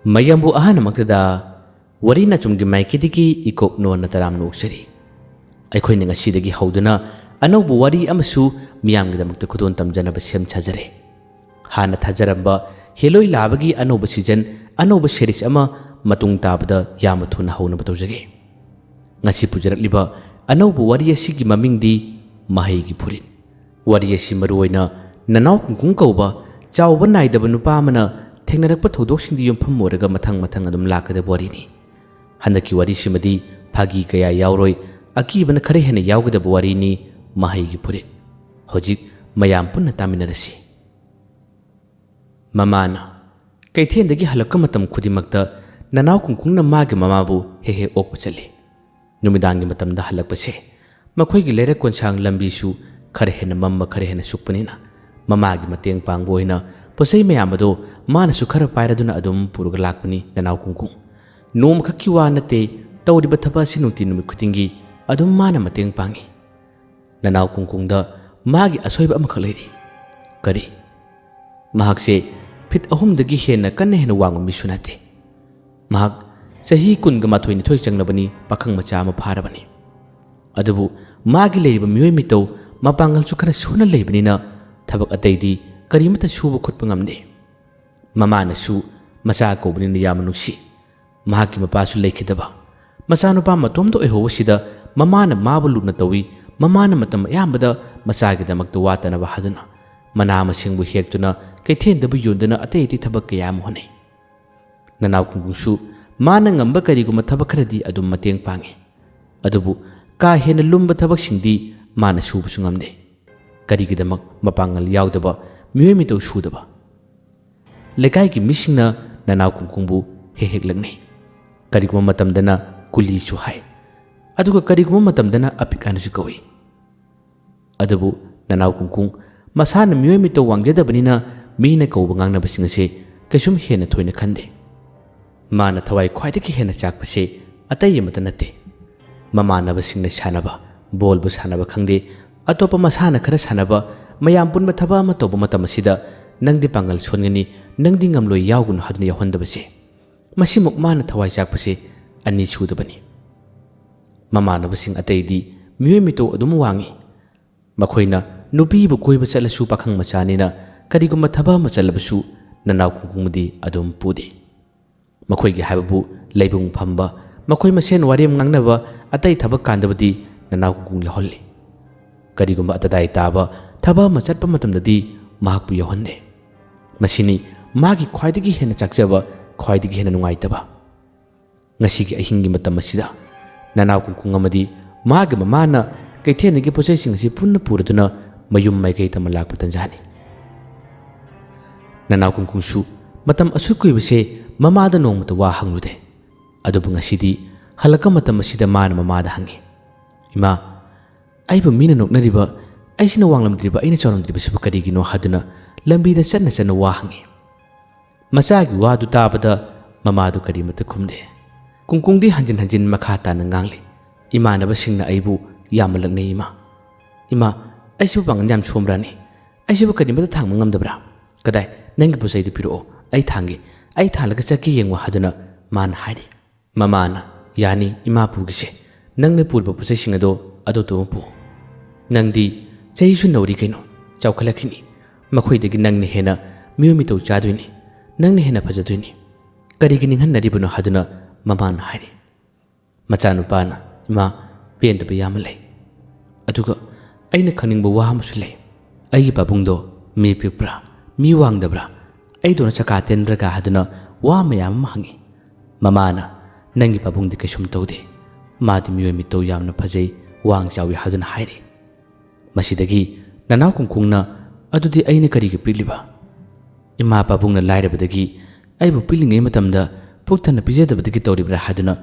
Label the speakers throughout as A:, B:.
A: mayambu ahana magtada warina chumgi maikidiki ikok no na taram noksari aikhoi ninga sidagi hauduna anaubu wari amasu miyamgidamukta khudon tamjanaba sem chajare hana thajaramba heloi labagi anauba season anauba series ama matung tabada yama thuna hauna batawjage ngasi pujarakliba anaubu wari asigi mamingdi mahaygi phurin wari asi maruoina nanaw kungkung kauba chawba naidaba nupa amana thengnarakpa thodoksingi yumpham moraga mathang mathang adum lakada warini handaki wari simadi phagi kaya yauroi akibana khare hena yaugada warini mahaygi phurin hojik mayam punna taminarasi mamana kaithendagi halakka matam khudimakta nanaw kungkungna magi mamabu hehe okpa chali numidangi matamda halakpase makhoigi lerak konsang lambisu khare hena mamma khare hena sukpanina mamagi mateng pangboina posai mayamado manasu khara pairaduna adum puruga lakpani nanaw kungkung nom khakki wa nate tawriba thaba sinungti numi khutingi adum mana mateng pangi nanaw kungkungda magi asoiba amakha leiri kari mahakse fit ahumdagi hena kanna hena wangma misunate mahak sahi kunga mathoini thoi changnabani pakhang macha ama pharabani adubu magi leiriba miyoi mitau mapangal chu khara suna leibanina thabak ataidi karimata suba khutpa ngamde mamana su macha kobani yama nuksi mahaki mapasu leikhidaba macha nupa matomdo ehowasida mamana mabuluna tawi mamana matam yambada macha gidamakta watana bahaduna mana masingbu hektuna kaithendabu yondana ataiti thabak kayam hone nanaw kungsu mana ngamba kariguma thabak kharadi adum mateng pange adubu ka hena lumba thabak singdi mana subu sungamde karigidamak mapangal yaudaba miyoi mitau sudaba lekai ki misingna nanaw kungkungbu hehek lagne kariguma matamdana kuli su hai aduga kariguma matamdana apikana su kawi adubu nanaw kungkung masana miyoi mitau wangjadabanina mina kauba ngangnaba singase kaisum hena thoina khande mana thawai khwaidaki hena chakpase atai yamata nate mamanaba singna sanaba bolbu sanaba khangde atopa masana khara sanaba mayam punba thaba ama toba matamasida nangdi pangal songani nangdi ngamloi yawgun haduna yahondabase masimuk mana thawai chakpase ani sudabani mamanaba sing ataidi miyoi mitau adum wangi makhoina nupibu koiba chalasu pakhang machanina kariguma thaba machalabasu nanaw kungkungdi adum pude makhoigi hababu leibung phamba makhoi masen warem ngangnaba atai thaba kandabadi nanaw kungkung yaholli kariguma atadai taba thaba machatpa matamdadi mahakpu yahonde masini magi khwaidagi hena chakjaba khwaidagi hena nungaitaba ngasigi ahingi matam asida nanaw kungkung amadi magi mamana kaithenagi posai singasi punna puraduna mayum maikai tamalak patanjani nanaw kungkungsu matam asukuibase mamada nongmata wa hanglude adubu ngasidi halaka matam asida mana mamada hangi ima aiba mina noknariba aisina wanglamdriba aina chawlamdriba sibu karigino haduna lambida channa channa wa hangi masagi wadu tabada mamadu karimata khumde kungkungdi hanjin hanjin makha tana ngangli imanaba singna aibu yamalakne ima aisibu bangan yam somrani aisibu karimata thangma ngamdabra kadai nangi posaidu piro ai thangi ai thalaga chaki yengwa haduna man haidi mamana yani ima pugise nangne purba posai singado ado to pu nangdi chaisu nori kaino chawkhalakini makhoidagi nangni hena miyumi to chaduini nangni hena phajaduini karigi ninghan naribuno haduna maman haidi machanu pana ima pendaba yamalai aduga aina khaningba wa amsu lei ai babungdo mi pipra mi wangdabra ai dona chaka tenraga haduna wa mayam hangi mamana nangi babungdi kaisum tawde madi miyoi mitau yamna phajai wang chawi haduna hairi masidagi nanaw kungkungna adudi aina karigi piliba ima babungna lairabadagi aibu pilingai matamda pukthana pijadabadagi tawribra haduna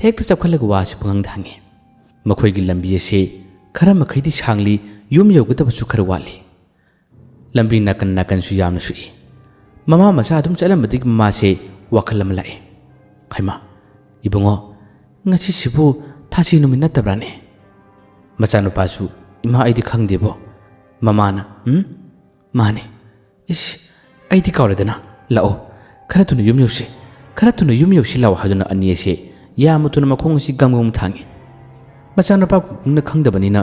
A: hekta chapkhalaga wasi pangang dhangi makhoigi lambi ase khara makhaidi sangli yum yogadabasu khara wali lambi nakan nakan su yamna sui mama masa adum chalambadig mase wakalam lae haima ibungo ngasi sibu thasi numi natabrane machanu pasu ima aidi khangdebo mamana mane is aidi kawredana lao khara tunu yum yosi khara thuna yum yausilaw haduna ani ase yam thuna makhong si gamgam thangi machanapa kungna khangdabanina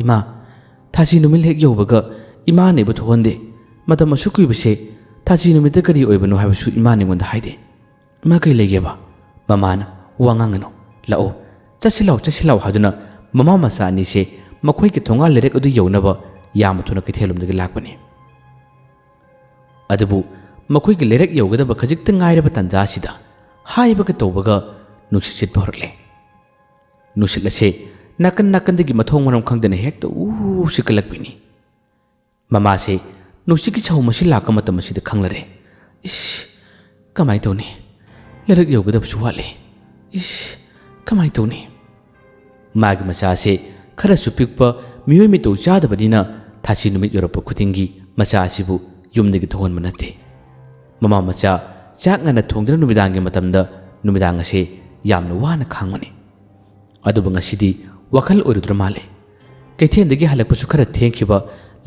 A: ima thasi numil hek yobaga ima ne bu thonde matam asukui base thasi numit kari oibano habasu ima ne ngonda haide ima kai legeba mamana wangangano lao chasilaw haduna mama masa ani se makhoi ki thonga lerek adu younaba yam thuna ki thelum de lakpani adubu makhoi ki lerek yogada ba khajik ta ngaira ba tanja sida haiba ka tobaga nusit borle nusit lase nakan degi mathong manam khangdene hekta sikalakpini mama se nusit ki chau masi lakka matam masida khanglare is kamai toni lerek yogada su wale is kamai toni magi macha se khara supikpa miyoi mi to chada badina thasi numit yorop khutingi macha asibu yumdegi thon manate mama macha chak ngana thongdra numidangi matamda numidang ase yamna wana khangmani adubu ngasidi wakhal orudra male kaithendegi halakpasu khara thengkhiba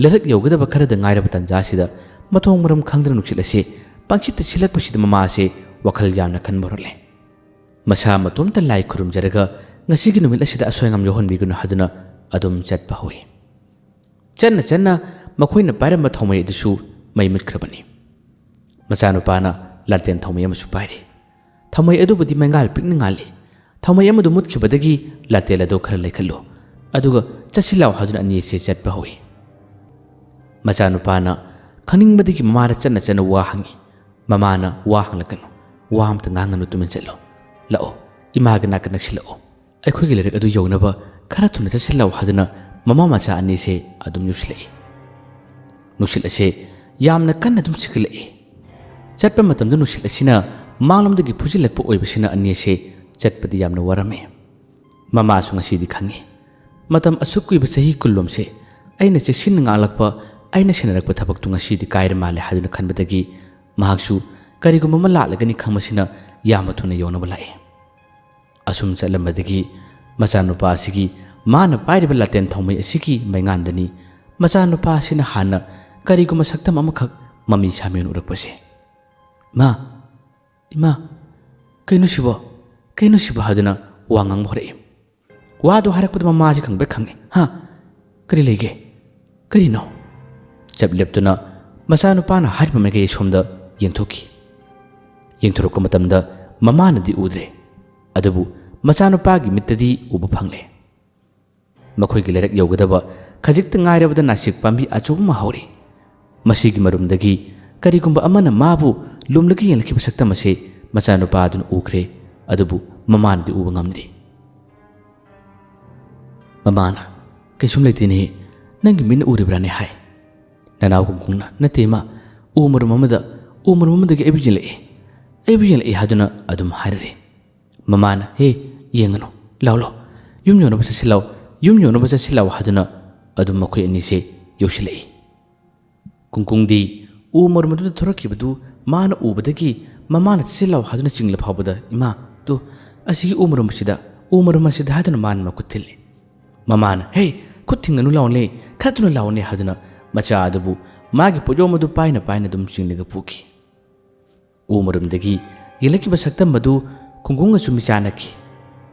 A: lerak yogadaba khara da ngairaba tanja sida mathong maram khangdra nuksilase pangchita silakpasida mama ase wakhal yamna khanborole masa matomta lai khurum jaraga ngasigi numit asida asoyangam yohonbigunu haduna adum chatpa hoyi channa makhoina pairamba thomai adusu mai mutkrabani machanupana larten thomai amasu paire thomai adubudi mangal pikna ngali thomai amadu mutkhibadagi lartel ado khara lekhallo aduga chasilaw haduna ani se chatpa hoyi machanupana khaningbadigi mamara channa wa hangi mamana wa hanglakanu wa amta nganganu tumen challo lao imaga nakanaksilo aikhoigi lerek adu younaba khara thuna chasilaw haduna mama macha ani se adum nuslei nusil ase yamna kanna dum siklei chatpa matamda nusil asina manglamdagi phujilakpa oibasina ani se chatpadi yamna warame mama su ngasidi khangi matam asukui ba sahi kullom se aina cheksin ngalakpa aina senarakpa thabak tu ngasidi kair male haduna khanbadagi mahaksu karigum mama lalagani khangmasina yama thuna yonaba lai asum chalambadagi machanupa asigi mana pairiba laten thomai asigi maingandani machanupa asina hana kariguma saktam amakhak mami chamen urakpase ma ima kainu sibo haduna wangang hore wadu harakpad mama ji khangbe khange ha kari lege kari no chap leptuna machanupa na harma mege somda yengthorok matamda mama nadi udre adubu machanupa gi mittadi ubu phangle makhoi gi lerek yogadaba khajik ngairabada nasik pambi achuma hauri masigi marumdagi karigumba amana mabu lumlagi yelki basakta mase machanupa adun ukhre adubu mama nadi ubu ngamdi mamana kaisum leitini nangi min uribrane hai nanaw kungna natema umurumamada gi ebijile haduna adum harre mamana he yengano lawlo yumnyono basa silaw haduna adum makhoi ani se yosilei kungkungdi umurumadu thorakibadu mana ubadagi mamana silaw haduna chingla phawbada ima tu asigi umurumasida haduna man makuthille mamana he kuthinganu lawle khatuna lawne haduna macha adubu magi pojomadu paina dum chinglega puki umurumdagi yelaki basaktam madu kungunga sumi chanaki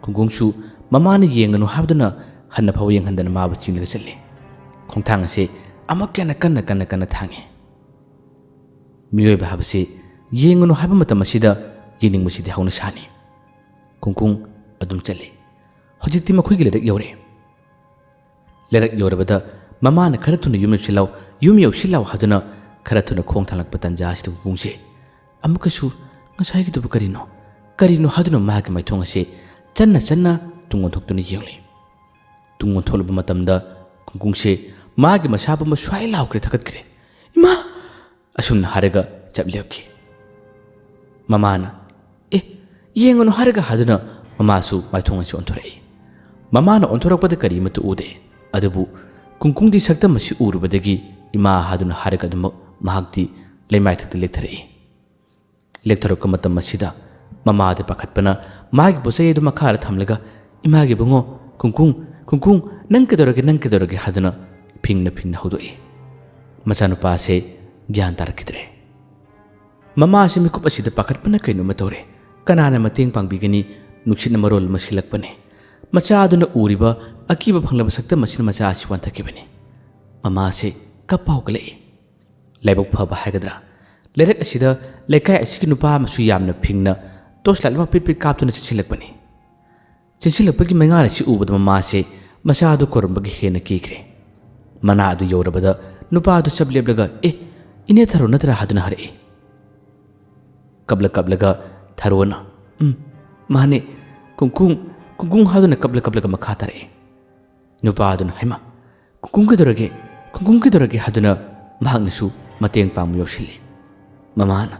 A: kungungsu mamana yenganu habduna hanna phaw yenghandana mabu chinglega challe khongthang ase amakena kanna thange miyoi bahabase yenganu haba matam asida yening masidi hauna sani kungkung adum challe hojiti makhoi gi lerek yorabada mamana khara thuna yum yausilaw haduna khara thuna khong thalak patanja asidu kungse amukasu ngasai gi dubu karino haduna magi maithong ase channa tungon thoktuni yengli tungon tholba matamda kungkungse magi masaba ma swai lawkre thakatkre ima asumna haraga chableki mamana yengono haraga haduna mamasu maithong ase onthorei mamana onthorapada kari matu ude adubu kungkungdi saktam masi urubadagi ima haduna haraga dum mahakti leimai thakta lekthare lekthorok matam masida mama de pakhatpana magi bosai du makhar thamlaga imagi bungo kungkung nang kedorage haduna phingna hodoi machanupa se gyan tarakidre mama se mikup asida pakhatpana kainu matore ꯀꯅꯥꯅ ꯃꯇꯦꯡ ꯄꯥꯡꯕꯤꯒꯅꯤ ꯅꯨꯡꯁꯤꯠꯅ ꯃꯔꯣꯜ ꯑꯃ ꯁꯤꯜꯂꯛꯄꯅꯤ ꯃꯆꯥ ꯑꯗꯨꯅ ꯎꯔꯤꯕ ꯑꯀꯤꯕ ꯐꯪꯂꯕ ꯁꯛꯇꯝ ꯑꯁꯤꯅ ꯃꯆꯥ ꯑꯁꯤ ꯋꯥꯟꯊꯈꯤꯕꯅꯤ ꯃꯃꯥ ꯑꯁꯤ ꯀꯞꯄ ꯍꯧꯒꯠꯂꯛꯏ ꯂꯥꯏꯕꯛ ꯐꯕ ꯍꯥꯏꯒꯗ꯭ꯔꯥ ꯂꯩꯔꯛ ꯑꯁꯤꯗ ꯂꯩꯀꯥꯏ ꯑꯁꯤꯒꯤ ꯅꯨꯄꯥ ꯑꯃꯁꯨ ꯌꯥꯝꯅ ꯐꯤꯡꯅ ꯇꯣꯔꯆ ꯂꯥꯏꯠ ꯑꯃ ꯄꯤꯠ ꯄꯤꯠ ꯀꯥꯞꯇꯨꯅ ꯆꯦꯟꯁꯤꯜꯂꯛꯄꯅꯤ ꯆꯦꯟꯁꯤꯜꯂꯛꯄꯒꯤ ꯃꯩꯉꯥꯜ ꯑꯁꯤ ꯎꯕꯗ ꯃꯃꯥ ꯑꯁꯤ ꯃꯆꯥ ꯑꯗꯨ ꯀꯣꯔꯝꯕꯒꯤ ꯍꯦꯟꯅ ꯀꯤꯈ꯭ꯔꯦ ꯃꯅꯥ ꯑꯗꯨ ꯌꯧꯔꯕꯗ ꯅꯨꯄꯥ ꯑꯗꯨ ꯆꯞ ꯂꯦꯞꯂꯒ ꯏꯅꯦ ꯊꯔꯣ ꯅꯠꯇ꯭ꯔꯥ ꯍꯥꯏꯗꯨꯅ ꯍꯥꯏꯔꯛꯏ ꯀꯞꯂꯒ ꯊꯔꯣꯅ ꯃꯥꯅꯦ ꯀꯨꯡꯀꯨꯡ ꯍꯥꯏꯗꯨꯅ ꯀꯞꯂꯒ ꯃꯈꯥ ꯇꯥꯔꯛꯏ ꯅꯨꯄꯥ ꯑꯗꯨꯅ ꯍꯩꯃꯥ ꯀꯨꯡꯀꯨꯡ ꯀꯩꯗꯧꯔꯒꯦ ꯍꯥꯏꯗꯨꯅ ꯃꯍꯥꯛꯅꯁꯨ ꯃꯇꯦꯡ ꯄꯥꯡꯕ ꯌꯧꯁꯤꯜꯂꯤ ꯃꯃꯥꯅ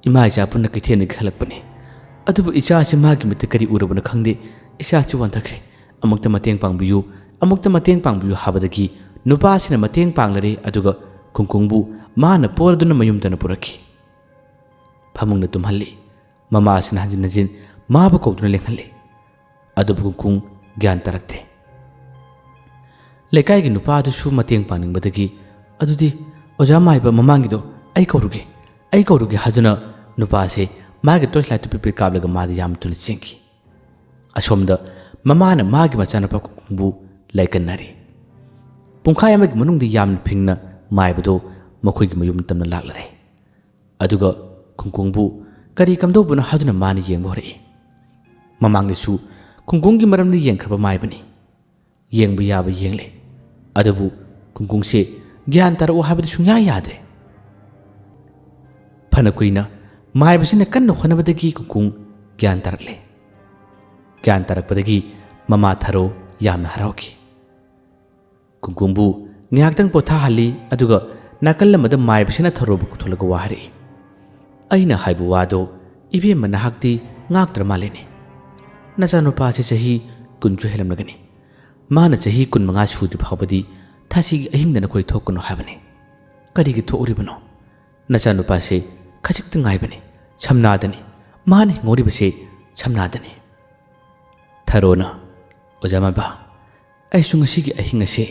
A: ꯏꯃꯥ ꯏꯆꯥ ꯄꯨꯟꯅ ꯀꯩꯊꯦꯜꯗꯒꯤ ꯍꯜꯂꯛꯄꯅꯤ ꯑꯗꯨꯕꯨ ꯏꯆꯥꯁꯤ ꯃꯥꯒꯤ ꯃꯤꯠꯇ ꯀꯔꯤ ꯎꯔꯕꯅꯣ ꯈꯪꯗꯦ ꯏꯆꯥꯁꯤ ꯋꯥꯟꯊꯈ꯭ꯔꯦ ꯑꯃꯨꯛꯇ ꯃꯇꯦꯡ ꯄꯥꯡꯕꯤꯌꯨ ꯍꯥꯏꯕꯗꯒꯤ ꯅꯨꯄꯥꯁꯤꯅ ꯃꯇꯦꯡ ꯄꯥꯡꯂꯔꯦ ꯑꯗꯨꯒ ꯀꯨꯡꯀꯨꯡꯕꯨ ꯃꯥꯅ ꯄꯣꯔꯗꯨꯅ ꯃꯌꯨꯝꯗꯅ ꯄꯨꯔꯛꯈꯤ ꯐꯃꯨꯡꯗ ꯇꯨꯝꯍꯜꯂꯤ ꯃꯃꯥꯁꯤꯅ ꯍꯟꯖꯤꯟ ꯍꯟꯖꯤꯟ ꯃꯥꯕꯨ ꯀꯧꯗꯨꯅ ꯂꯦꯡꯍꯜꯂꯤ ꯑꯗꯨꯕꯨ ꯀꯨꯡꯀꯨꯡ ꯒ꯭ꯌꯥꯟ ꯇꯥꯔꯛꯇ꯭ꯔꯦ ꯂꯩꯀꯥꯏꯒꯤ ꯅꯨꯄꯥ ꯑꯗꯨꯁꯨ ꯃꯇꯦꯡ ꯄꯥꯡꯅꯤꯡꯕꯗꯒꯤ ꯑꯗꯨꯗꯤ ꯑꯣꯖꯥ ꯃꯥꯏꯕ ꯃꯃꯥꯡꯒꯤꯗꯣ ꯑꯩ ꯀꯧꯔꯨꯒꯦ ꯍꯥꯏꯗꯨꯅ ꯅꯨꯄꯥꯁꯦ ꯃꯥꯒꯤ ꯇꯣꯔꯆ ꯂꯥꯏꯠꯇꯨ ꯄꯤꯠ ꯄꯤꯠ ꯀꯥꯞꯂꯒ ꯃꯥꯗꯤ ꯌꯥꯝ ꯊꯨꯅ ꯆꯦꯟꯈꯤ ꯑꯁꯣꯝꯗ ꯃꯃꯥꯅ ꯃꯥꯒꯤ ꯃꯆꯥꯅꯨꯄꯥ ꯀꯨꯡꯀꯨꯡꯕꯨ ꯂꯥꯏꯀꯟꯅꯔꯤ ꯄꯨꯡꯈꯥꯏ ꯑꯃꯒꯤ ꯃꯅꯨꯡꯗ ꯌꯥꯝꯅ ꯐꯤꯡꯅ ꯃꯥꯏꯕꯗꯣ ꯃꯈꯣꯏꯒꯤ ꯃꯌꯨꯝ ꯇꯝꯅ ꯂꯥꯛꯂꯔꯦ ꯑꯗꯨꯒ ꯀꯨꯡꯀꯨꯡꯕꯨ ꯀꯔꯤ ꯀꯝꯗꯧꯕꯅꯣ ꯍꯥꯏꯗꯨꯅ ꯃꯥꯅ ꯌꯦꯡꯕ ꯍꯧꯔꯛꯏ ꯃꯃꯥꯡꯗꯁꯨ ꯀꯨꯡꯀꯨꯡꯒꯤ ꯃꯔꯝꯗ ꯌꯦꯡꯈ꯭ꯔꯕ ꯃꯥꯏꯕꯅꯤ ꯌꯦꯡꯕ ꯌꯥꯕ ꯌꯦꯡꯂꯦ ꯑꯗꯨꯕꯨ ꯀꯨꯡꯀꯨꯡꯁꯦ ꯒ꯭ꯌꯥꯟ ꯇꯥꯔꯛꯎ ꯍꯥꯏꯕꯗꯤ ꯁꯨꯡꯌꯥ ꯌꯥꯗ꯭ꯔꯦ ꯐꯅ ꯀꯨꯏꯅ ꯃꯥꯏꯕꯁꯤꯅ ꯀꯟꯅ ꯍꯣꯠꯅꯕꯗꯒꯤ ꯀꯨꯡꯀꯨꯡ ꯒ꯭ꯌꯥꯟ ꯇꯥꯔꯛꯂꯦ ꯒ꯭ꯌꯥꯟ ꯇꯥꯔꯛꯄꯗꯒꯤ ꯃꯃꯥ ꯊꯔꯣ ꯌꯥꯝꯅ ꯍꯔꯥꯎꯈꯤ ꯀꯨꯡꯀꯨꯡꯕꯨ ꯉꯥꯏꯍꯥꯛꯇꯪ ꯄꯣꯊꯥꯍꯜꯂꯤ ꯑꯗꯨꯒ ꯅꯥꯀꯜ ꯑꯃꯗ ꯃꯥꯏꯕꯁꯤꯅ ꯊꯔꯣꯕꯨ ꯀꯧꯊꯣꯛꯂꯒ ꯋꯥ ꯍꯥꯏꯔꯛꯏ ꯑꯩꯅ ꯍꯥꯏꯕ ꯋꯥꯗꯣ ꯏꯕꯦꯝꯃ ꯅꯍꯥꯛꯇꯤ ꯉꯥꯛꯇ꯭ꯔ ꯃꯥꯜꯂꯦꯅꯦ ꯅꯆꯥꯅꯨꯄꯥꯁꯤ ꯆꯍꯤ 10 ꯍꯦꯜꯂꯝꯂꯒꯅꯤ ꯃꯥꯅ ꯆꯍꯤ 15 ꯁꯨꯗ꯭ꯔꯤ ꯐꯥꯎꯕꯗꯤ ꯊꯥꯁꯤꯒꯤ ꯑꯍꯤꯡꯗ ꯅꯈꯣꯏ ꯊꯣꯛꯀꯅꯨ ꯍꯥꯏꯕꯅꯤ ꯀꯔꯤꯒꯤ ꯊꯣꯛꯎꯔꯤꯕꯅꯣ ꯅꯆꯥꯅꯨꯄꯥꯁꯦ ꯈꯖꯤꯛꯇ ꯉꯥꯏꯕꯅꯤ ꯁꯝꯅꯥꯗꯅꯤ ꯃꯥꯅ ꯍꯤꯡꯍꯧꯔꯤꯕꯁꯦ ꯁꯝꯅꯥꯗꯅꯤ ꯊꯔꯣꯅ ꯑꯣꯖꯥ ꯃꯥꯏꯕ ꯑꯩꯁꯨ ꯉꯁꯤꯒꯤ ꯑꯍꯤꯡ ꯑꯁꯦ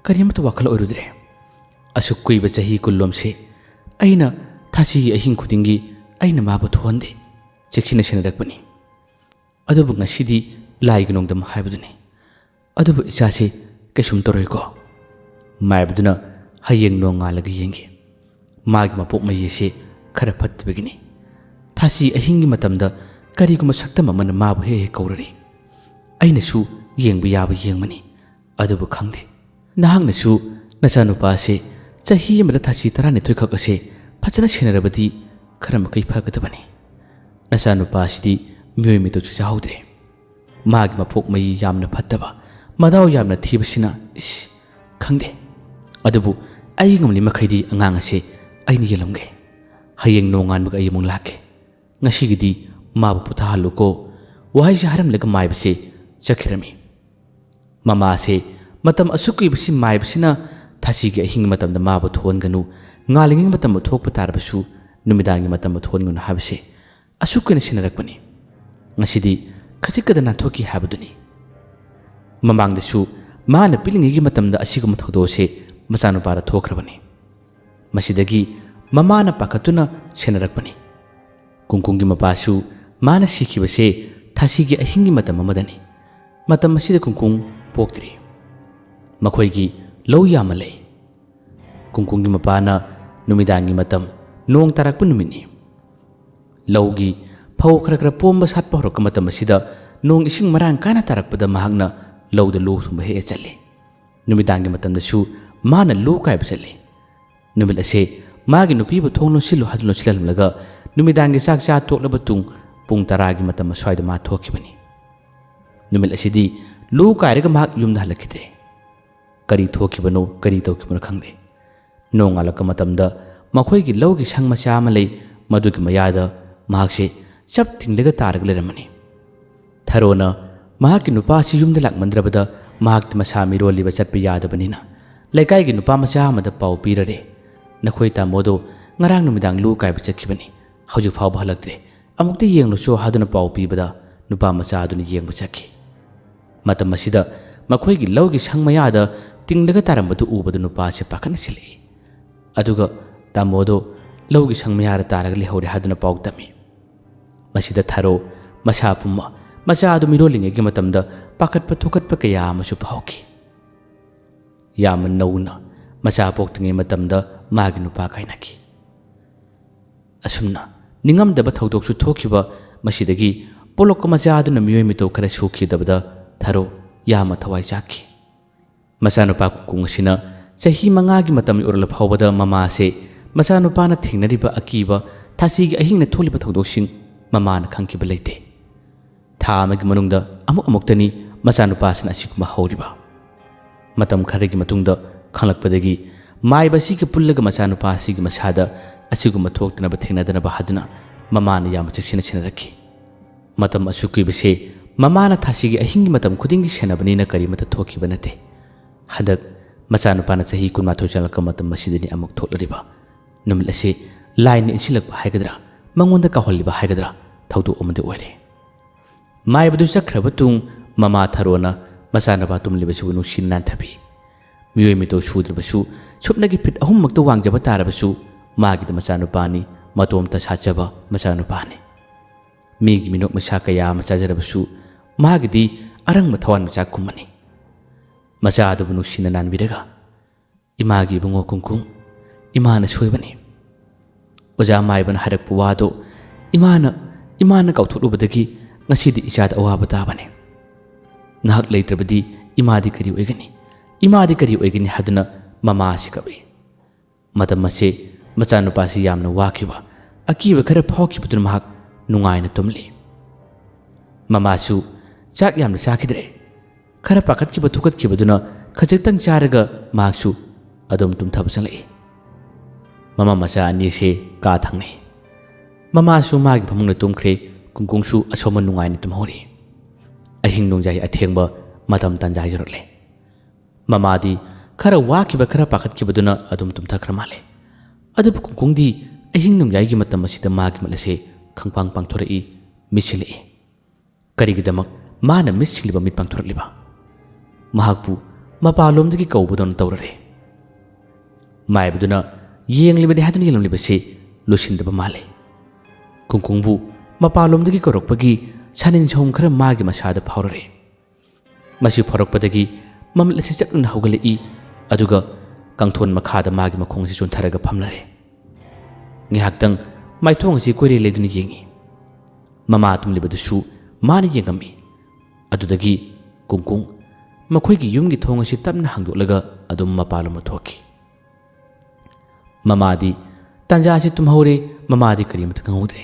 A: ꯀꯔꯤꯃꯠꯇ ꯋꯥꯈꯜ ꯑꯣꯏꯔꯨꯗ꯭ꯔꯦ ꯑꯁꯨꯛ ꯀꯨꯏꯕ ꯆꯍꯤ 10 ꯂꯣꯝꯁꯦ ꯑꯩꯅ ꯊꯥꯁꯤꯒꯤ ꯑꯍꯤꯡ ꯈꯨꯗꯤꯡꯒꯤ ꯑꯩꯅ ꯃꯥꯕꯨ ꯊꯣꯛꯍꯟꯗꯦ ꯆꯦꯛꯁꯤꯟꯅ ꯁꯦꯟꯅꯔꯛꯄꯅꯤ ꯑꯗꯨꯕꯨ ꯉꯁꯤꯗꯤ ꯂꯥꯏꯒꯤ ꯅꯣꯡꯗꯝ ꯍꯥꯏꯕꯗꯨꯅꯤ ꯑꯗꯨꯕꯨ ꯏꯆꯥꯁꯤ ꯀꯩꯁꯨꯝ ꯇꯧꯔꯣꯏꯀꯣ ꯃꯥꯏꯕꯗꯨꯅ ꯍꯌꯦꯡ ꯅꯣꯡꯉꯥꯜꯂꯒ ꯌꯦꯡꯒꯦ ꯃꯥꯒꯤ ꯃꯄꯣꯛ ꯃꯌꯦꯁꯦ ꯈꯔ ꯐꯠꯇꯕꯒꯤꯅꯤ ꯊꯥꯁꯤ ꯑꯍꯤꯡꯒꯤ ꯃꯇꯝꯗ ꯀꯔꯤꯒꯨꯝꯕ ꯁꯛꯇꯝ ꯑꯃꯅ ꯃꯥꯕꯨ ꯍꯦꯛ ꯀꯧꯔꯔꯤ ꯑꯩꯅꯁꯨ ꯌꯦꯡꯕ ꯌꯥꯕ ꯌꯦꯡꯕꯅꯤ ꯑꯗꯨꯕꯨ ꯈꯪꯗꯦ ꯅꯍꯥꯛꯅꯁꯨ ꯅꯆꯥꯅꯨꯄꯥꯁꯦ ꯆꯍꯤ ꯑꯃꯗ ꯊꯥꯁꯤ 12 ꯈꯛ ꯑꯁꯦ ꯐꯖꯅ ꯁꯦꯟꯅꯔꯕꯗꯤ ꯈꯔ ꯃꯈꯩ ꯐꯒꯗꯕꯅꯤ ꯅꯆꯥꯅꯨꯄꯥꯁꯤꯗꯤ ꯃꯤꯑꯣꯏ ꯃꯤꯇꯧꯁꯨ ꯆꯥꯍꯧꯗ꯭ꯔꯦ ꯃꯥꯒꯤ ꯃꯄꯣꯛ ꯃꯌꯤ ꯌꯥꯝꯅ ꯐꯠꯇꯕ ꯃꯗꯥꯎ ꯌꯥꯝꯅ ꯊꯤꯕꯁꯤꯅ ꯈꯪꯗꯦ ꯑꯗꯨꯕꯨ ꯑꯩ ꯉꯝꯂꯤ ꯃꯈꯩꯗꯤ ꯑꯉꯥꯡ ꯑꯁꯦ ꯑꯩꯅ ꯌꯦꯜꯂꯝꯒꯦ ꯍꯌꯦꯡ ꯅꯣꯡꯉꯥꯟꯕꯒ ꯑꯩ ꯑꯃꯨꯛ ꯂꯥꯛꯀꯦ ꯉꯁꯤꯒꯤꯗꯤ ꯃꯥꯕꯨ ꯄꯣꯊꯥꯍꯜꯂꯨꯀꯣ ꯋꯥꯍꯩꯁꯦ ꯍꯥꯏꯔꯝꯂꯒ ꯃꯥꯏꯕꯁꯦ ꯆꯠꯈꯤꯔꯝꯃꯤ ꯃꯃꯥꯁꯦ ꯃꯇꯝ ꯑꯁꯨꯛ ꯀꯨꯏꯕꯁꯤ ꯃꯥꯏꯕꯁꯤꯅ ꯊꯥꯁꯤꯒꯤ ꯑꯍꯤꯡꯒꯤ ꯃꯇꯝꯗ ꯃꯥꯕꯨ ꯊꯣꯛꯍꯟꯒꯅꯨ ꯉꯥꯜꯂꯤꯉꯩ ꯃꯇꯝꯗ ꯊꯣꯛꯄ ꯇꯥꯔꯕꯁꯨ ꯅꯨꯃꯤꯗꯥꯡꯒꯤ ꯃꯇꯝꯗ ꯊꯣꯛꯍꯟꯒꯅꯨ ꯍꯥꯏꯕꯁꯦ ꯑꯁꯨꯛ ꯀꯨꯏꯅ ꯁꯦꯟꯅꯔꯛꯄꯅꯤ ꯉꯁꯤꯗꯤ ꯈꯖꯤꯛꯀꯗ ꯅꯥꯟꯊꯣꯛꯈꯤ ꯍꯥꯏꯕꯗꯨꯅꯤ ꯃꯃꯥꯡꯗꯁꯨ ꯃꯥꯅ ꯄꯤꯛꯂꯤꯉꯩꯒꯤ ꯃꯇꯝꯗ ꯑꯁꯤꯒꯨꯝꯕ ꯊꯧꯗꯣꯛꯁꯦ ꯃꯆꯥꯅꯨꯄꯥꯗ ꯊꯣꯛꯈ꯭ꯔꯕꯅꯤ ꯃꯁꯤꯗꯒꯤ ꯃꯃꯥꯅ ꯄꯥꯈꯠꯇꯨꯅ ꯁꯦꯟꯅꯔꯛꯄꯅꯤ ꯀꯨꯡꯀꯨꯡꯒꯤ ꯃꯄꯥꯁꯨ ꯃꯥꯅ ꯁꯤꯈꯤꯕꯁꯦ ꯊꯥꯁꯤꯒꯤ ꯑꯍꯤꯡꯒꯤ ꯃꯇꯝ ꯑꯃꯗꯅꯤ ꯃꯇꯝ ꯑꯁꯤꯗ ꯀꯨꯡꯀꯨꯡ ꯄꯣꯛꯇ꯭ꯔꯤ ꯃꯈꯣꯏꯒꯤ ꯂꯧ ꯌꯥꯝꯅ ꯂꯩ ꯀꯨꯡꯀꯨꯡꯒꯤ ꯃꯄꯥꯅ ꯅꯨꯃꯤꯗꯥꯡꯒꯤ ꯃꯇꯝ ꯅꯣꯡ ꯇꯥꯔꯛꯄ ꯅꯨꯃꯤꯠꯅꯤ ꯂꯧꯒꯤ ꯐꯧ ꯈꯔ ꯄꯣꯝꯕ ꯁꯥꯠꯄ ꯍꯧꯔꯛꯄ ꯃꯇꯝ ꯑꯁꯤꯗ ꯅꯣꯡ ꯏꯁꯤꯡ ꯃꯔꯥꯡ ꯀꯥꯏꯅ ꯇꯥꯔꯛꯄꯗ ꯃꯍꯥꯛꯅ ꯂꯧꯗ ꯂꯨ ꯁꯨꯡꯕ ꯍꯦꯛ ꯆꯠꯂꯤ ꯅꯨꯃꯤꯗꯥꯡꯒꯤ ꯃꯇꯝꯗꯁꯨ ꯃꯥꯅ ꯂꯨ ꯀꯥꯏꯕ ꯆꯠꯂꯤ ꯅꯨꯃꯤꯠ ꯑꯁꯦ ꯃꯥꯒꯤ ꯅꯨꯄꯤꯕꯨ ꯊꯣꯡ ꯂꯣꯟꯁꯤꯜꯂꯨ ꯍꯥꯏꯗꯨꯅ ꯂꯣꯟꯁꯤꯜꯍꯜꯂꯝꯂꯒ ꯅꯨꯃꯤꯗꯥꯡꯒꯤ ꯆꯥꯛ ꯆꯥ ꯇꯣꯛꯂꯕ ꯄꯨꯡ 10ꯒꯤ ꯃꯇꯝ ꯑꯁ꯭ꯋꯥꯏꯗ ꯃꯥ ꯊꯣꯛꯈꯤꯕꯅꯤ ꯅꯨꯃꯤꯠ ꯑꯁꯤꯗꯤ ꯂꯨ ꯀꯥꯏꯔꯒ ꯃꯍꯥꯛ ꯌꯨꯝꯗ ꯍꯜꯂꯛꯈꯤꯗ꯭ꯔꯦ ꯀꯔꯤ ꯊꯣꯛꯈꯤꯕꯅꯣ ꯀꯔꯤ ꯇꯧꯈꯤꯕꯅꯣ ꯈꯪꯗꯦ ꯅꯣꯡꯉꯥꯜꯂꯛꯄ ꯃꯇꯝꯗ ꯃꯈꯣꯏꯒꯤ ꯂꯧꯒꯤ ꯁꯪ ꯃꯆꯥ ꯑꯃ ꯂꯩ ꯃꯗꯨꯒꯤ ꯃꯌꯥꯗ ꯃꯍꯥꯛꯁꯦ ꯆꯞ ꯊꯤꯡꯂꯒ ꯇꯥꯔꯒ ꯂꯩꯔꯝꯃꯅꯤ ꯊꯔꯣꯅ ꯃꯍꯥꯛꯀꯤ ꯅꯨꯄꯥꯁꯤ ꯌꯨꯝꯗ ꯂꯥꯛꯃꯟꯗ꯭ꯔꯕꯗ ꯃꯍꯥꯛꯇꯤ ꯃꯁꯥ ꯃꯤꯔꯣꯜꯂꯤꯕ ꯆꯠꯄ ꯌꯥꯗꯕꯅꯤꯅ ꯂꯩꯀꯥꯏꯒꯤ ꯅꯨꯄꯥ ꯃꯆꯥ ꯑꯃꯗ ꯄꯥꯎ ꯄꯤꯔꯔꯦ ꯅꯈꯣꯏ ꯇꯥꯃꯣꯗꯣ ꯉꯔꯥꯡ ꯅꯨꯃꯤꯗꯥꯡ ꯂꯨ ꯀꯥꯏꯕ ꯆꯠꯈꯤꯕꯅꯤ ꯍꯧꯖꯤꯛ ꯐꯥꯎꯕ ꯍꯜꯂꯛꯇ꯭ꯔꯦ ꯑꯃꯨꯛꯇ ꯌꯦꯡꯂꯨꯆꯣ ꯍꯥꯏꯗꯨꯅ ꯄꯥꯎ ꯄꯤꯕꯗ ꯅꯨꯄꯥ ꯃꯆꯥ ꯑꯗꯨꯅ ꯌꯦꯡꯕ ꯆꯠꯈꯤ ꯃꯇꯝ ꯑꯁꯤꯗ ꯃꯈꯣꯏꯒꯤ ꯂꯧꯒꯤ ꯁꯪ ꯃꯌꯥꯗ ꯇꯤꯡꯂꯒ ꯇꯥꯔꯝꯕꯗꯨ ꯎꯕꯗ ꯅꯨꯄꯥꯁꯦ ꯄꯥꯈꯠꯅ ꯁꯤꯜꯂꯛꯏ ꯑꯗꯨꯒ ꯇꯥꯃꯣꯗꯣ ꯂꯧꯒꯤ ꯁꯪ ꯃꯌꯥꯗ ꯇꯥꯔꯒ ꯂꯩꯍꯧꯔꯦ ꯍꯥꯏꯗꯨꯅ ꯄꯥꯎ ꯇꯝꯃꯤ ꯃꯁꯤꯗ ꯊꯥꯔꯣ ꯃꯁꯥ ꯄꯨꯝꯕ ꯃꯆꯥ ꯑꯗꯨ ꯃꯤꯔꯣꯜꯂꯤꯉꯩꯒꯤ ꯃꯇꯝꯗ ꯄꯥꯈꯠꯄ ꯊꯨꯀꯠꯄ ꯀꯌꯥ ꯑꯃꯁꯨ ꯐꯥꯎꯈꯤ꯫ ꯌꯥꯝꯅ ꯅꯧꯅ ꯃꯆꯥ ꯄꯣꯛꯇ꯭ꯔꯤꯉꯩ ꯃꯇꯝꯗ ꯃꯥꯒꯤ ꯅꯨꯄꯥ ꯀꯥꯏꯅꯈꯤ꯫ ꯑꯁꯨꯝꯅ ꯅꯤꯡꯉꯝꯗꯕ ꯊꯧꯗꯣꯛꯁꯨ ꯊꯣꯛꯈꯤꯕ ꯃꯁꯤꯗꯒꯤ ꯄꯣꯛꯂꯛꯄ ꯃꯆꯥ ꯑꯗꯨꯅ ꯃꯤꯑꯣꯏ ꯃꯤꯇꯧ ꯈꯔ ꯁꯣꯛꯈꯤꯗꯕꯗ ꯊꯥꯔꯣ ꯌꯥꯝꯅ ꯊꯋꯥꯏ ꯆꯥꯛꯈꯤ꯫ ꯃꯆꯥꯅꯨꯄꯥ ꯀꯨꯡꯀꯨꯡ ꯑꯁꯤꯅ ꯆꯍꯤ 5ꯒꯤ ꯃꯇꯝ ꯌꯧꯔꯛꯂ ꯐꯥꯎꯕꯗ ꯃꯃꯥꯁꯦ ꯃꯆꯥꯅꯨꯄꯥꯅ ꯊꯦꯡꯅꯔꯤꯕ ꯑꯀꯤꯕ ꯊꯥꯁꯤꯒꯤ ꯑꯍꯤꯡꯅ ꯊꯣꯛꯂꯤꯕ ꯊꯧꯗꯣꯛꯁꯤꯡ ꯃꯃꯥꯅ ꯈꯪꯈꯤꯕ ꯂꯩꯇꯦ꯫ ꯊꯥ ꯑꯃꯒꯤ ꯃꯅꯨꯡꯗ ꯑꯃꯨꯛꯇꯅꯤ ꯃꯆꯥꯅꯨꯄꯥꯁꯤꯅ ꯑꯁꯤꯒꯨꯝꯕ ꯍꯧꯔꯤꯕ꯫ ꯃꯇꯝ ꯈꯔꯒꯤ ꯃꯇꯨꯡꯗ ꯈꯪꯂꯛꯄꯗꯒꯤ ꯃꯥꯏꯕ ꯑꯁꯤꯒ ꯄꯨꯜꯂꯒ ꯃꯆꯥꯅꯨꯄꯥ ꯑꯁꯤꯒꯤ ꯃꯁꯥꯗ ꯑꯁꯤꯒꯨꯝꯕ ꯊꯣꯛꯇꯅꯕ ꯊꯦꯡꯅꯗꯅꯕ ꯍꯥꯏꯗꯨꯅ ꯃꯃꯥꯅ ꯌꯥꯝꯅ ꯆꯦꯛꯁꯤꯟꯅ ꯁꯦꯟꯅꯔꯛꯈꯤ꯫ ꯃꯇꯝ ꯑꯁꯨꯛ ꯀꯨꯏꯕꯁꯦ ꯃꯃꯥꯅ ꯊꯥꯁꯤꯒꯤ ꯑꯍꯤꯡꯒꯤ ꯃꯇꯝ ꯈꯨꯗꯤꯡꯒꯤ ꯁꯦꯟꯅꯕꯅꯤꯅ ꯀꯔꯤꯃꯠꯇ ꯊꯣꯛꯈꯤꯕ ꯅꯠꯇꯦ꯫ ꯍꯟꯗꯛ ꯃꯆꯥꯅꯨꯄꯥꯅ ꯆꯍꯤ 12 ꯆꯪꯂꯛꯄ ꯃꯇꯝ ꯑꯁꯤꯗꯅꯤ ꯑꯃꯨꯛ ꯊꯣꯛꯂꯔꯤꯕ ꯅꯨꯃꯤꯠ ꯑꯁꯤ ꯂꯥꯏꯅ ꯏꯟꯁꯤꯜꯂꯛꯄ ꯍꯥꯏꯒꯗ꯭ꯔꯥ ꯃꯉꯣꯟꯗ ꯀꯥꯎꯍꯜꯂꯤꯕ ꯍꯥꯏꯒꯗ꯭ꯔꯥ ꯊꯧꯗꯣꯛ ꯑꯃꯗꯤ ꯑꯣꯏꯔꯦ꯫ ꯃꯥꯏꯕꯗꯨ ꯆꯠꯈ꯭ꯔꯕ ꯇꯨꯡ ꯃꯃꯥ ꯊꯥꯔꯣꯅ ꯃꯆꯥꯅꯨꯄꯥ ꯇꯨꯝꯂꯤꯕꯁꯤꯕꯨ ꯅꯨꯡꯁꯤꯅ ꯅꯥꯟꯊꯕꯤ꯫ ꯃꯤꯑꯣꯏ ꯃꯤꯇꯧ ꯁꯨꯗ꯭ꯔꯕꯁꯨ ꯁꯨꯞꯅꯒꯤ ꯐꯤꯠ 3ꯃꯛꯇ ꯋꯥꯡꯖꯕ ꯇꯥꯔꯕꯁꯨ ꯃꯥꯒꯤꯗ ꯃꯆꯥꯅꯨꯄꯥꯅꯤ, ꯃꯇꯣꯝꯇ ꯁꯥꯠꯆꯕ ꯃꯆꯥꯅꯨꯄꯥꯅꯤ꯫ ꯃꯤꯒꯤ ꯃꯤꯅꯣꯛ ꯃꯩꯁꯥ ꯀꯌꯥ ꯑꯃ ꯆꯥꯖꯔꯕꯁꯨ ꯃꯥꯒꯤꯗꯤ ꯑꯔꯪꯕ ꯊꯋꯥꯟ ꯃꯆꯥꯛꯀꯨꯝꯕꯅꯤ꯫ ꯃꯆꯥ ꯑꯗꯨꯕꯨ ꯅꯨꯡꯁꯤꯅ ꯅꯥꯟꯕꯤꯔꯒ ꯏꯃꯥꯒꯤ ꯏꯕꯨꯡꯉꯣ ꯀꯨꯡꯀꯨꯡ, ꯏꯃꯥꯅ ꯁꯣꯏꯕꯅꯤ꯫ ꯑꯣꯖꯥ ꯃꯥꯏꯕꯅ ꯍꯥꯏꯔꯛꯄ ꯋꯥꯗꯣ ꯏꯃꯥꯅ ꯀꯥꯎꯊꯣꯛꯂꯨꯕꯗꯒꯤ ꯉꯁꯤꯗꯤ ꯏꯆꯥꯗ ꯑꯋꯥꯕ ꯇꯥꯕꯅꯤ꯫ ꯉꯍꯥꯛ ꯂꯩꯇ꯭ꯔꯕꯗꯤ ꯏꯃꯥꯗꯤ ꯀꯔꯤ ꯑꯣꯏꯒꯅꯤ ꯍꯥꯏꯗꯨꯅ ꯃꯃꯥ ꯑꯁꯤ ꯀꯞꯏ꯫ ꯃꯇꯝ ꯑꯁꯤ ꯃꯆꯥꯅꯨꯄꯥꯁꯤ ꯌꯥꯝꯅ ꯋꯥꯈꯤꯕ, ꯑꯀꯤꯕ ꯈꯔ ꯐꯥꯎꯈꯤꯕꯗꯨꯅ ꯃꯍꯥꯛ ꯅꯨꯡꯉꯥꯏꯅ ꯇꯨꯝꯂꯤ꯫ ꯃꯃꯥꯁꯨ ꯆꯥꯛ ꯌꯥꯝꯅ ꯆꯥꯈꯤꯗ꯭ꯔꯦ꯫ ꯈꯔ ꯄꯥꯈꯠꯈꯤꯕ ꯊꯨꯀꯠꯈꯤꯕꯗꯨꯅ ꯈꯖꯤꯛꯇꯪ ꯆꯥꯔꯒ ꯃꯍꯥꯛꯁꯨ ꯑꯗꯨꯝ ꯇꯨꯝꯊꯕ ꯆꯪꯂꯛꯏ꯫ ꯃꯃꯥ ꯃꯆꯥ ꯑꯅꯤꯁꯦ ꯀꯥ ꯊꯪꯅꯩ꯫ ꯃꯃꯥꯁꯨ ꯃꯥꯒꯤ ꯐꯃꯨꯡꯗ ꯇꯨꯝꯈ꯭ꯔꯦ, ꯀꯨꯡꯀꯨꯡꯁꯨ ꯑꯁꯣꯝꯗ ꯅꯨꯡꯉꯥꯏꯅ ꯇꯨꯝꯍꯧꯔꯤ꯫ ꯑꯍꯤꯡ ꯅꯣꯡꯌꯥꯏ ꯑꯊꯦꯡꯕ ꯃꯇꯝ ꯇꯥꯟꯖꯥ ꯌꯧꯔꯛꯂꯦ꯫ ꯃꯃꯥꯗꯤ ꯈꯔ ꯋꯥꯈꯤꯕ ꯈꯔ ꯄꯥꯈꯠꯈꯤꯕꯗꯨꯅ ꯑꯗꯨꯝ ꯇꯨꯝꯊꯈ꯭ꯔ ꯃꯥꯜꯂꯦ꯫ ꯑꯗꯨꯕꯨ ꯀꯨꯡꯀꯨꯡꯗꯤ ꯑꯍꯤꯡ ꯅꯣꯡꯌꯥꯏꯒꯤ ꯃꯇꯝ ꯑꯁꯤꯗ ꯃꯥꯒꯤ ꯃꯤꯠ ꯑꯁꯦ ꯈꯪꯄꯥꯡ ꯄꯥꯡꯊꯣꯔꯛꯏ, ꯃꯤꯠ ꯁꯤꯡꯂꯛꯏ꯫ ꯀꯔꯤꯒꯤꯗꯃꯛ ꯃꯥꯅ ꯃꯤꯠ ꯁꯤꯡꯂꯤꯕ ꯃꯤꯠ ꯄꯥꯡꯊꯣꯔꯛꯂꯤꯕ? ꯃꯍꯥꯛꯄꯨ ꯃꯄꯥꯟꯂꯣꯝꯗꯒꯤ ꯀꯧꯕꯗꯧꯅ ꯇꯧꯔꯔꯦ꯫ ꯃꯥꯏꯕꯗꯨꯅ ꯌꯦꯡꯂꯤꯕꯅꯤ ꯍꯥꯏꯗꯨꯅ ꯌꯦꯡꯂꯝꯂꯤꯕꯁꯤ ꯂꯣꯏꯁꯤꯟꯗꯕ ꯃꯥꯜꯂꯦ꯫ ꯀꯨꯡꯀꯨꯡꯕꯨ ꯃꯄꯥꯟꯂꯣꯝꯗꯒꯤ ꯀꯧꯔꯛꯄꯒꯤ ꯁꯥꯅꯤꯟ ꯁꯍꯨꯝ ꯈꯔ ꯃꯥꯒꯤ ꯃꯁꯥꯗ ꯐꯥꯎꯔꯔꯦ꯫ ꯃꯁꯤ ꯐꯥꯎꯔꯛꯄꯗꯒꯤ ꯃꯃꯤꯠ ꯑꯁꯤ ꯆꯠꯅ ꯍꯧꯒꯠꯂꯛꯏ, ꯑꯗꯨꯒ ꯀꯥꯡꯊꯣꯟ ꯃꯈꯥꯗ ꯃꯥꯒꯤ ꯃꯈꯣꯡ ꯑꯁꯤ ꯆꯣꯟꯊꯔꯒ ꯐꯝꯂꯔꯦ꯫ ꯉꯥꯏꯍꯥꯛꯇꯪ ꯃꯥꯏꯊꯣꯡ ꯑꯁꯤ ꯀꯣꯏꯔꯦ ꯂꯩꯗꯨꯅ ꯌꯦꯡꯏ꯫ ꯃꯃꯥ ꯇꯨꯝꯂꯤꯕꯗꯨꯁꯨ ꯃꯥꯅ ꯌꯦꯡꯉꯝꯃꯤ꯫ ꯑꯗꯨꯗꯒꯤ ꯀꯨꯡꯀꯨꯡ ꯃꯈꯣꯏꯒꯤ ꯌꯨꯝꯒꯤ ꯊꯣꯡ ꯑꯁꯤ ꯇꯞꯅ ꯍꯥꯡꯗꯣꯛꯂꯒ ꯑꯗꯨꯝ ꯃꯄꯥꯟꯂꯣꯝꯗ ꯊꯣꯛꯈꯤ꯫ ꯃꯃꯥꯗꯤ ꯇꯥꯟꯖꯥ ꯑꯁꯤ ꯇꯨꯝꯍꯧꯔꯦ, ꯃꯃꯥꯗꯤ ꯀꯔꯤꯃꯠꯇ ꯈꯪꯍꯧꯗ꯭ꯔꯦ꯫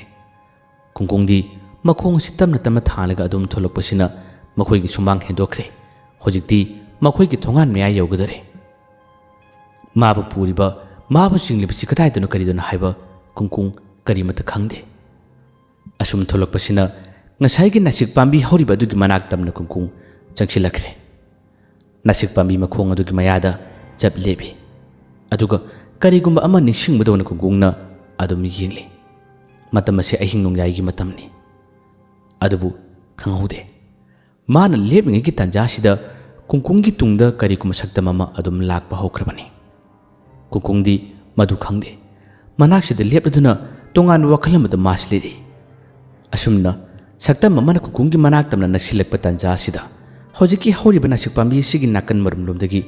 A: ꯀꯨꯡꯀꯨꯡꯗꯤ ꯃꯈꯣꯡ ꯑꯁꯤ ꯇꯞꯅ ꯊꯥꯡꯂꯒ ꯑꯗꯨꯝ ꯊꯣꯛꯂꯛꯄꯁꯤꯅ ꯃꯈꯣꯏꯒꯤ ꯁꯨꯃꯥꯡ ꯍꯦꯟꯗꯣꯛꯈ꯭ꯔꯦ꯫ ꯍꯧꯖꯤꯛꯇꯤ ꯃꯈꯣꯏꯒꯤ ꯊꯣꯡꯒꯥꯟ ꯃꯌꯥ ꯌꯧꯒꯗꯣꯔꯦ꯫ ꯃꯥꯕꯨ ꯄꯨꯔꯤꯕ, ꯃꯥꯕꯨ ꯆꯤꯡꯂꯤꯕꯁꯤ ꯀꯗꯥꯏꯗꯅꯣ ꯀꯔꯤꯗꯅꯣ ꯍꯥꯏꯕ ꯀꯨꯡꯀꯨꯡ ꯀꯔꯤꯃꯠꯇ ꯈꯪꯗꯦ꯫ ꯑꯁꯨꯝ ꯊꯣꯛꯂꯛꯄꯁꯤꯅ ꯉꯁꯥꯏꯒꯤ ꯅꯥꯁꯤꯛ ꯄꯥꯝꯕꯤ ꯍꯧꯔꯤꯕ ꯑꯗꯨꯒꯤ ꯃꯅꯥꯛ ꯇꯝꯅ ꯀꯨꯡꯀꯨꯡ ꯆꯪꯁꯤꯜꯂꯛꯈ꯭ꯔꯦ꯫ ꯅꯥꯁꯤꯛ ꯄꯥꯝꯕꯤ ꯃꯈꯣꯡ ꯑꯗꯨꯒꯤ ꯃꯌꯥꯗ ꯆꯞ ꯂꯦꯞꯄꯤ꯫ ꯑꯗꯨꯒ ꯀꯔꯤꯒꯨꯝꯕ ꯑꯃ ꯅꯤꯡꯁꯤꯡꯕꯗꯧꯅ ꯀꯨꯡꯀꯨꯡꯅ ꯑꯗꯨꯝ ꯌꯦꯡꯂꯤ꯫ ꯃꯇꯝ ꯑꯁꯤ ꯑꯍꯤꯡ ꯅꯣꯡꯌꯥꯏꯒꯤ ꯃꯇꯝꯅꯤ꯫ ꯑꯗꯨꯕꯨ ꯈꯪꯍꯧꯗꯦ꯫ ꯃꯥꯅ ꯂꯦꯞꯂꯤꯉꯩꯒꯤ ꯇꯥꯟꯖꯥꯁꯤꯗ ꯀꯨꯡꯀꯨꯡꯒꯤ ꯇꯨꯡꯗ ꯀꯔꯤꯒꯨꯝꯕ ꯁꯛꯇꯝ ꯑꯃ ꯑꯗꯨꯝ ꯂꯥꯛꯄ ꯍꯧꯈ꯭ꯔꯕꯅꯤ꯫ ꯀꯨꯡꯀꯨꯡꯗꯤ ꯃꯗꯨ ꯈꯪꯗꯦ꯫ ꯃꯅꯥꯛꯁꯤꯗ ꯂꯦꯞꯂꯗꯨꯅ ꯇꯣꯉꯥꯟꯕ ꯋꯥꯈꯜ ꯑꯃꯗ ꯃꯥꯁꯤ ꯂꯩꯔꯤ꯫ ꯑꯁꯨꯝꯅ ꯁꯛꯇꯝ ꯑꯃꯅ ꯀꯨꯡꯀꯨꯡꯒꯤ ꯃꯅꯥꯛ ꯇꯝꯅ ꯅꯛꯁꯤꯜꯂꯛꯄ ꯇꯥꯟꯖꯥꯁꯤꯗ ꯍꯧꯖꯤꯛꯀꯤ ꯍꯧꯔꯤꯕ ꯅꯥꯁꯤꯛ ꯄꯥꯝꯕꯤ ꯑꯁꯤꯒꯤ ꯅꯥꯀꯟ ꯃꯔꯨꯝꯂꯣꯝꯗꯒꯤ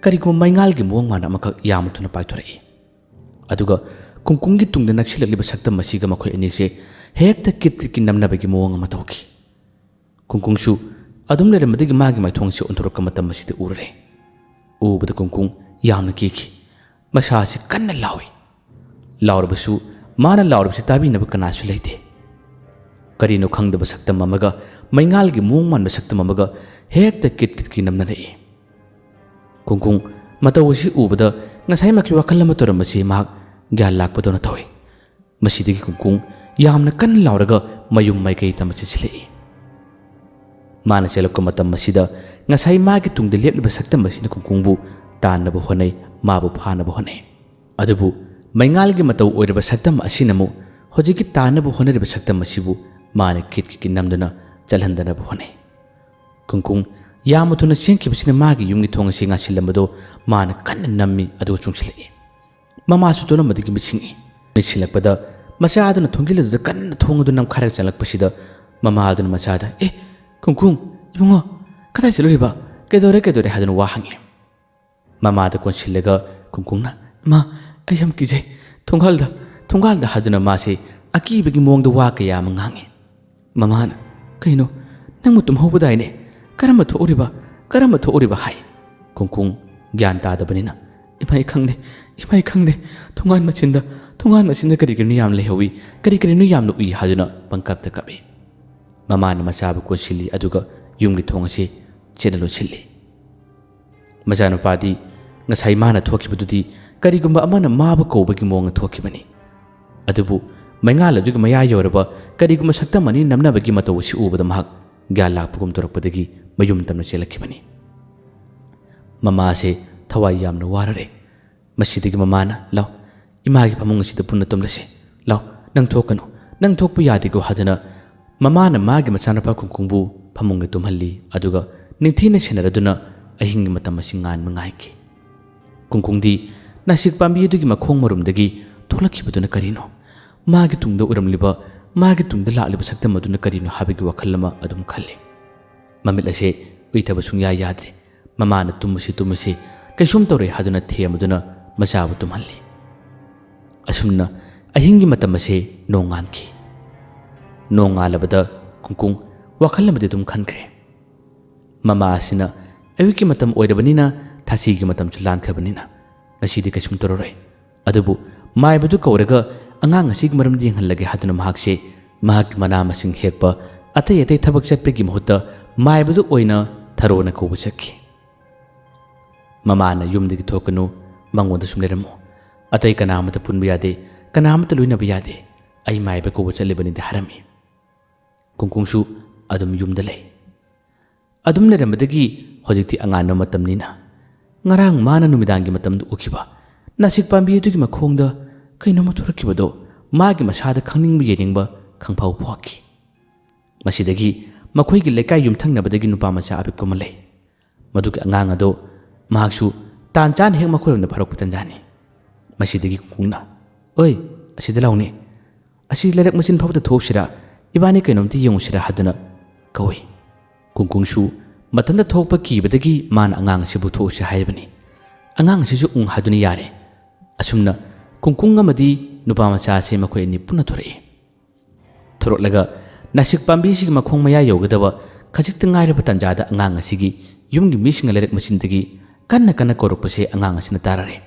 A: ꯀꯔꯤꯒꯨꯝꯕ ꯃꯩꯉꯥꯜꯒꯤ ꯃꯑꯣꯡ ꯃꯥꯟ ꯑꯃꯈꯛ ꯌꯥꯝꯅ ꯊꯨꯅ ꯄꯥꯏꯊꯣꯔꯛꯏ꯫ ꯑꯗꯨꯒ ꯀꯨꯡꯀꯨꯡꯒꯤ ꯇꯨꯡꯗ ꯅꯛꯁꯤꯜꯂꯛꯂꯤꯕ ꯁꯛꯇꯝ ꯑꯁꯤꯒ ꯃꯈꯣꯏ ꯑꯅꯤꯁꯦ ꯍꯦꯛꯇ ꯀꯤꯠ ꯅꯝꯅꯕꯒꯤ ꯃꯑꯣꯡ ꯑꯃ ꯇꯧꯈꯤ꯫ ꯀꯨꯡꯀꯨꯡꯁꯨ ꯑꯗꯨꯝ ꯂꯩꯔꯝꯕꯗꯒꯤ ꯃꯥꯒꯤ ꯃꯥꯏꯊꯣꯡꯁꯤ ꯑꯣꯟꯊꯣꯔꯛꯄ ꯃꯇꯝ ꯑꯁꯤꯗ ꯎꯔꯔꯦ꯫ ꯎꯕꯗ ꯀꯨꯡꯀꯨꯡ ꯌꯥꯝꯅ ꯀꯤꯈꯤ꯫ ꯃꯁꯥꯁꯤ ꯀꯟꯅ ꯂꯥꯎꯏ꯫ ꯂꯥꯎꯔꯕꯁꯨ ꯃꯥꯅ ꯂꯥꯎꯔꯕꯁꯤ ꯇꯥꯕꯤꯅꯕ ꯀꯅꯥꯁꯨ ꯂꯩꯇꯦ꯫ ꯀꯔꯤꯅꯣ ꯈꯪꯗꯕ ꯁꯛꯇꯝ ꯑꯃꯒ ꯃꯩꯉꯥꯜꯒꯤ ꯃꯑꯣꯡ ꯃꯥꯟꯕ ꯁꯛꯇꯝ ꯑꯃꯒ ꯍꯦꯛꯇ ꯀꯤꯠ ꯅꯝꯅꯔꯛꯏ꯫ ꯀꯨꯡꯀꯨꯡ ꯃꯇꯧ ꯑꯁꯤ ꯎꯕꯗ ꯉꯁꯥꯏꯃꯛꯀꯤ ꯋꯥꯈꯜ ꯑꯃ ꯇꯧꯔꯝꯕꯁꯤ ꯃꯍꯥꯛ ꯒ꯭ꯌꯥꯟ ꯂꯥꯛꯄꯗꯧꯅ ꯇꯧꯏ꯫ ꯃꯁꯤꯗꯒꯤ ꯀꯨꯡꯀꯨꯡ ꯌꯥꯝꯅ ꯀꯟꯅ ꯂꯥꯎꯔꯒ ꯃꯌꯨꯝ ꯃꯥꯏꯀꯩ ꯇꯝꯅ ꯆꯦꯟꯁꯤꯜꯂꯛꯏ꯫ ꯃꯥꯅ ꯆꯦꯜꯂꯛꯄ ꯃꯇꯝ ꯑꯁꯤꯗ ꯉꯁꯥꯏ ꯃꯥꯒꯤ ꯇꯨꯡꯗ ꯂꯦꯞꯂꯤꯕ ꯁꯛꯇꯝ ꯑꯁꯤꯅ ꯀꯨꯡꯀꯨꯡꯕꯨ ꯇꯥꯟꯅꯕ ꯍꯣꯠꯅꯩ, ꯃꯥꯕꯨ ꯐꯥꯅꯕ ꯍꯣꯠꯅꯩ꯫ ꯑꯗꯨꯕꯨ ꯃꯩꯉꯥꯜꯒꯤ ꯃꯇꯧ ꯑꯣꯏꯔꯕ ꯁꯛꯇꯝ ꯑꯁꯤꯅꯃꯨꯛ ꯍꯧꯖꯤꯛꯀꯤ ꯇꯥꯟꯅꯕ ꯍꯣꯠꯅꯔꯤꯕ ꯁꯛꯇꯝ ꯑꯁꯤꯕꯨ ꯃꯥꯅ ꯀꯤꯠ ꯅꯝꯗꯨꯅ ꯆꯠꯍꯟꯗꯅꯕ ꯍꯣꯠꯅꯩ꯫ ꯀꯨꯡꯀꯨꯡ ꯌꯥꯝꯅ ꯊꯨꯅ ꯆꯦꯟꯈꯤꯕꯁꯤꯅ ꯃꯥꯒꯤ ꯌꯨꯝꯒꯤ ꯊꯣꯡ ꯑꯁꯤ ꯉꯥꯁꯤꯜꯂꯝꯕꯗꯣ ꯃꯥꯅ ꯀꯟꯅ ꯅꯝꯃꯤ, ꯑꯗꯨꯒ ꯆꯨꯡꯁꯤꯜꯂꯛꯏ꯫ ꯃꯃꯥꯁꯨ ꯇꯣꯂꯝꯕꯗꯒꯤ ꯃꯤꯠ ꯁꯤꯡꯏ꯫ ꯃꯤꯠ ꯁꯤꯡꯂꯛꯄꯗ ꯃꯆꯥꯗꯨꯅ ꯊꯣꯡꯖꯤꯜꯂꯗꯨꯗ ꯀꯟꯅ ꯊꯣꯡꯗꯨ ꯅꯝꯈꯥꯏꯔꯒ ꯆꯪꯂꯛꯄꯁꯤꯗ ꯃꯃꯥꯗꯨꯅ ꯃꯆꯥꯗ ꯀꯨꯡꯀꯨꯡ ꯏꯕꯨꯡꯉꯣ ꯀꯗꯥꯏ ꯆꯠꯂꯨꯔꯤꯕ ꯀꯩꯗꯧꯔꯦ ꯍꯥꯏꯗꯨꯅ ꯋꯥ ꯍꯪꯉꯤ ꯃꯃꯥꯗ ꯀꯣꯟꯁꯤꯜꯂꯒ ꯀꯨꯡꯀꯨꯡꯅ ꯏꯃꯥ ꯑꯩ ꯌꯥꯝ ꯀꯤꯖꯩ ꯊꯣꯡꯒꯥꯜꯗ ꯍꯥꯏꯗꯨꯅ ꯃꯥꯁꯤ ꯑꯀꯤꯕꯒꯤ ꯃꯑꯣꯡꯗ ꯋꯥ ꯀꯌꯥ ꯑꯃ ꯉꯥꯡꯉꯤ ꯃꯃꯥꯅ ꯀꯩꯅꯣ ꯅꯪꯕꯨ ꯇꯨꯝꯍꯧꯕꯗꯥꯏꯅꯦ ꯀꯔꯝꯕ ꯊꯣꯛꯎꯔꯤꯕ ꯍꯥꯏ ꯀꯨꯡꯀꯨꯡ ꯒ꯭ꯌꯥꯟ ꯇꯥꯗꯕꯅꯤꯅ ꯏꯃꯥ ꯑꯩ ꯈꯪꯗꯦ ꯊꯣꯡꯒꯥꯟ ꯃꯆꯤꯟꯗ ꯀꯔꯤꯅꯣ ꯌꯥꯝ ꯂꯩꯍꯧꯏ ꯀꯔꯤꯅꯣ ꯌꯥꯝꯅ ꯎꯏ ꯍꯥꯏꯗꯨꯅ ꯄꯪꯀꯞꯇ ꯀꯞꯄꯤ ꯃꯃꯥꯅ ꯃꯆꯥꯕꯨ ꯀꯣꯟꯁꯤꯜꯂꯤ ꯑꯗꯨꯒ ꯌꯨꯝꯒꯤ ꯊꯣꯡ ꯑꯁꯤ ꯆꯦꯠꯅ ꯂꯣꯟꯁꯤꯜꯂꯤ ꯃꯆꯥꯅꯨꯄꯥꯗꯤ ꯉꯁꯥꯏ ꯃꯥꯅ ꯊꯣꯛꯈꯤꯕꯗꯨꯗꯤ ꯀꯔꯤꯒꯨꯝꯕ ꯑꯃꯅ ꯃꯥꯕꯨ ꯀꯧꯕꯒꯤ ꯃꯑꯣꯡꯗ ꯊꯣꯛꯈꯤꯕꯅꯤ ꯑꯗꯨꯕꯨ ꯃꯩꯉꯥꯜ ꯑꯗꯨꯒꯤ ꯃꯌꯥ ꯌꯧꯔꯕ ꯀꯔꯤꯒꯨꯝꯕ ꯁꯛꯇꯝ ꯑꯅꯤ ꯅꯝꯅꯕꯒꯤ ꯃꯇꯧ ꯑꯁꯤ ꯎꯕꯗ ꯃꯍꯥꯛ ꯒ꯭ꯌꯥꯟ ꯂꯥꯛꯄꯒꯨꯝ ꯇꯧꯔꯛꯄꯗꯒꯤ ꯃꯌꯨꯝ ꯇꯝꯅ ꯆꯦꯜꯂꯛꯈꯤꯕꯅꯤ ꯃꯃꯥꯁꯦ ꯊꯋꯥꯏ ꯌꯥꯝꯅ ꯋꯥꯔꯔꯦ ꯃꯁꯤꯗꯒꯤ ꯃꯃꯥꯅ ꯂꯥꯎ ꯏꯃꯥꯒꯤ ꯐꯃꯨꯡ ꯑꯁꯤꯗ ꯄꯨꯟꯅ ꯇꯨꯝꯂꯁꯤ ꯂꯥꯎ ꯅꯪ ꯊꯣꯛꯀꯅꯨ ꯅꯪ ꯊꯣꯛꯄ ꯌꯥꯗꯦꯀꯣ ꯍꯥꯏꯗꯨꯅ ꯃꯃꯥꯅ ꯃꯥꯒꯤ ꯃꯆꯥꯅꯨꯄꯥ ꯀꯨꯡꯀꯨꯡꯕꯨ ꯐꯃꯨꯡꯗ ꯇꯨꯝꯍꯜꯂꯤ ꯑꯗꯨꯒ ꯅꯤꯡꯊꯤꯅ ꯁꯦꯟꯅꯔꯗꯨꯅ ꯑꯍꯤꯡꯒꯤ ꯃꯇꯝ ꯑꯁꯤ ꯉꯥꯟꯕ ꯉꯥꯏꯈꯤ ꯀꯨꯡꯀꯨꯡꯗꯤ ꯅꯥꯁꯤꯛ ꯄꯥꯝꯕꯤ ꯑꯗꯨꯒꯤ ꯃꯈꯣꯡ ꯃꯔꯨꯝꯗꯒꯤ ꯊꯣꯛꯂꯛꯈꯤꯕꯗꯨꯅ ꯀꯔꯤꯅꯣ ꯃꯥꯒꯤ ꯇꯨꯡꯗ ꯎꯔꯝꯂꯤꯕ ꯃꯥꯒꯤ ꯇꯨꯡꯗ ꯂꯥꯛꯂꯤꯕ ꯁꯛꯇꯝ ꯑꯗꯨꯅ ꯀꯔꯤꯅꯣ ꯍꯥꯏꯕꯒꯤ ꯋꯥꯈꯜ ꯑꯃ ꯑꯗꯨꯝ ꯈꯜꯂꯤ ꯃꯃꯤꯠ ꯑꯁꯦ ꯎꯏꯊꯕ ꯁꯨꯡꯌꯥ ꯌꯥꯗ꯭ꯔꯦ ꯃꯃꯥꯅ ꯇꯨꯝꯃꯁꯤ ꯀꯩꯁꯨꯝ ꯇꯧꯔꯦ ꯍꯥꯏꯗꯨꯅ ꯊꯦꯝꯗꯨꯅ ꯃꯆꯥꯕꯨ ꯇꯨꯝꯍꯜꯂꯤ ꯑꯁꯨꯝꯅ ꯑꯍꯤꯡꯒꯤ ꯃꯇꯝ ꯑꯁꯤ ꯅꯣꯡ ꯉꯥꯟꯈꯤ ꯅꯣꯡ ꯉꯥꯜꯂꯕꯗ ꯀꯨꯡꯀꯨꯡ ꯋꯥꯈꯜ ꯑꯃꯗꯤ ꯑꯗꯨꯝ ꯈꯟꯈ꯭ꯔꯦ ꯃꯃꯥ ꯑꯁꯤꯅ ꯑꯌꯨꯛꯀꯤ ꯃꯇꯝ ꯑꯣꯏꯔꯕꯅꯤꯅ ꯊꯥꯁꯤꯒꯤ ꯃꯇꯝꯁꯨ ꯂꯥꯟꯈ꯭ꯔꯕꯅꯤꯅ ꯉꯁꯤꯗꯤ ꯀꯩꯁꯨꯝ ꯇꯧꯔꯔꯣꯏ ꯑꯗꯨꯕꯨ ꯃꯥꯏꯕꯗꯨ ꯀꯧꯔꯒ ꯑꯉꯥꯡ ꯑꯁꯤꯒꯤ ꯃꯔꯝꯗ ꯌꯦꯡꯍꯜꯂꯒꯦ ꯍꯥꯏꯗꯨꯅ ꯃꯍꯥꯛꯁꯦ ꯃꯍꯥꯛꯀꯤ ꯃꯅꯥ ꯃꯁꯤꯡ ꯍꯦꯛꯄ ꯑꯇꯩ ꯊꯕꯛ ꯆꯠꯄꯒꯤ ꯃꯍꯨꯠꯇ ꯃꯥꯏꯕꯗꯨ ꯑꯣꯏꯅ ꯊꯔꯣꯅ ꯀꯧꯕ ꯆꯠꯈꯤ ꯃꯃꯥꯅ ꯌꯨꯝꯗꯒꯤ ꯊꯣꯛꯀꯅꯨ ꯃꯉꯣꯟꯗ ꯁꯨꯝ ꯂꯩꯔꯝꯃꯨ ꯑꯇꯩ ꯀꯅꯥꯃꯠꯇ ꯄꯨꯟꯕ ꯌꯥꯗꯦ ꯀꯅꯥꯃꯠꯇ ꯂꯣꯏꯅꯕ ꯌꯥꯗꯦ ꯑꯩ ꯃꯥꯏꯕ ꯀꯧꯕ ꯆꯠꯂꯤꯕꯅꯤꯗꯤ ꯍꯥꯏꯔꯝꯃꯤ ꯀꯨꯡꯀꯨꯡꯁꯨ ꯑꯗꯨꯝ ꯌꯨꯝꯗ ꯂꯩ ꯑꯗꯨꯝ ꯂꯩꯔꯝꯕꯗꯒꯤ ꯍꯧꯖꯤꯛꯇꯤ ꯑꯉꯥꯟꯕ ꯃꯇꯝꯅꯤꯅ ꯉꯔꯥꯡ ꯃꯥꯅ ꯅꯨꯃꯤꯗꯥꯡꯒꯤ ꯃꯇꯝꯗ ꯎꯈꯤꯕ ꯅꯥꯁꯤꯛ ꯄꯥꯝꯕꯤ ꯑꯗꯨꯒꯤ ꯃꯈꯣꯡꯗ ꯀꯩꯅꯣꯝꯃ ꯊꯣꯔꯛꯈꯤꯕꯗꯣ ꯃꯥꯒꯤ ꯃꯁꯥꯗ ꯈꯪꯅꯤꯡꯕ ꯌꯦꯡꯅꯤꯡꯕ ꯈꯪꯐꯥꯎ ꯐꯥꯎꯈꯤ ꯃꯁꯤꯗꯒꯤ ꯃꯈꯣꯏꯒꯤ ꯂꯩꯀꯥꯏ ꯌꯨꯝꯊꯪꯅꯕꯗꯒꯤ ꯅꯨꯄꯥ ꯃꯆꯥ ꯑꯄꯤꯛꯄ ꯑꯃ ꯂꯩ ꯃꯗꯨꯒꯤ ꯑꯉꯥꯡ ꯑꯗꯣ ꯃꯍꯥꯛꯁꯨ ꯇꯥꯟ ꯆꯥꯅ ꯍꯦꯛ ꯃꯈꯣꯏꯔꯣꯝꯗ ꯐꯥꯔꯛꯄ ꯇꯟꯖꯥꯅꯤ ꯃꯁꯤꯗꯒꯤ ꯀꯨꯡꯀꯨꯡꯅ ꯑꯣꯏ ꯑꯁꯤꯗ ꯂꯥꯎꯅꯦ ꯑꯁꯤ ꯂꯩꯔꯛ ꯃꯆꯤꯟ ꯐꯥꯎꯕꯗ ꯊꯣꯛꯁꯤꯔꯥ ꯏꯕꯥꯅꯤ ꯀꯩꯅꯣꯝꯇ ꯌꯦꯡꯉꯨꯁꯤꯔꯥ ꯍꯥꯏꯗꯨꯅ ꯀꯧꯏ ꯀꯨꯡꯀꯨꯡꯁꯨ ꯃꯊꯟꯇ ꯊꯣꯛꯄ ꯀꯤꯕꯗꯒꯤ ꯃꯥꯅ ꯑꯉꯥꯡ ꯑꯁꯤꯕꯨ ꯊꯣꯛꯎꯁꯤ ꯍꯥꯏꯕꯅꯤ ꯑꯉꯥꯡ ꯑꯁꯤꯁꯨ ꯍꯥꯏꯗꯨꯅ ꯌꯥꯔꯦ ꯑꯁꯨꯝꯅ ꯀꯨꯡꯀꯨꯡ ꯑꯃꯗꯤ ꯅꯨꯄꯥ ꯃꯆꯥ ꯑꯁꯤ ꯃꯈꯣꯏ ꯑꯅꯤ ꯄꯨꯟꯅ ꯊꯣꯔꯛꯂꯒ ꯅꯥꯁꯤꯛ ꯄꯥꯝꯕꯤꯁꯤꯒꯤ ꯃꯈꯣꯡ ꯃꯌꯥ ꯌꯧꯒꯗꯕ ꯈꯖꯤꯛꯇ ꯉꯥꯏꯔꯕ ꯇꯟꯖꯥꯗ ꯑꯉꯥꯡ ꯑꯁꯤꯒꯤ ꯌꯨꯝꯒꯤ ꯃꯤꯁꯤꯡꯅ ꯂꯩꯔꯛ ꯃꯆꯤꯟꯗꯒꯤ ꯀꯟꯅ ꯀꯧꯔꯛꯄꯁꯦ ꯑꯉꯥꯡ ꯑꯁꯤꯅ ꯇꯥꯔꯔꯦ